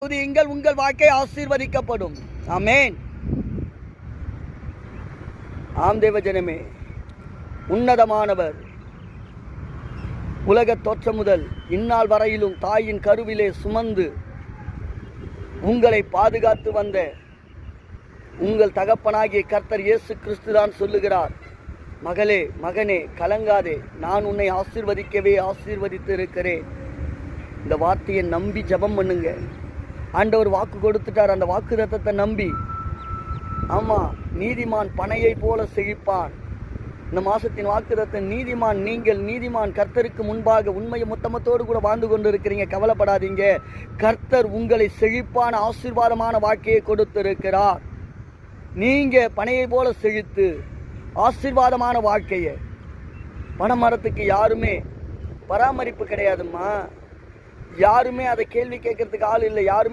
உங்கள் வாழ்க்கை ஆசீர்வதிக்கப்படும். ஆமென். ஆம் தேவஜனமே, உன்னதமானவர் உலக தோற்றம் முதல் இந்நாள் வரையிலும் தாயின் கருவிலே சுமந்து உங்களை பாதுகாத்து வந்த உங்கள் தகப்பனாகிய கர்த்தர் இயேசு கிறிஸ்து தான் சொல்லுகிறார், மகளே மகனே கலங்காதே, நான் உன்னை ஆசீர்வதித்து இருக்கிறேன். இந்த வார்த்தையை நம்பி ஜெபம் பண்ணுங்க. ஆண்டவர் வாக்கு கொடுத்துட்டார். அந்த வாக்கு தத்தத்தை நம்பி, ஆமாம், நீதிமான் பனையை போல செழிப்பான். இந்த மாசத்தின் வாக்குதத்தை நீதிமான் கர்த்தருக்கு முன்பாக உண்மையை முத்தமத்தோடு கூட வாழ்ந்து கொண்டு இருக்கிறீங்க. கவலைப்படாதீங்க. கர்த்தர் உங்களை செழிப்பான ஆசீர்வாதமான வாழ்க்கையை கொடுத்திருக்கிறார். நீங்க பனையை போல செழித்து ஆசீர்வாதமான வாழ்க்கையை. பனைமரத்துக்கு யாருமே பராமரிப்பு கிடையாதும்மா. யாருமே அதை கேள்வி கேட்கறதுக்கு ஆள் இல்லை. யாருமே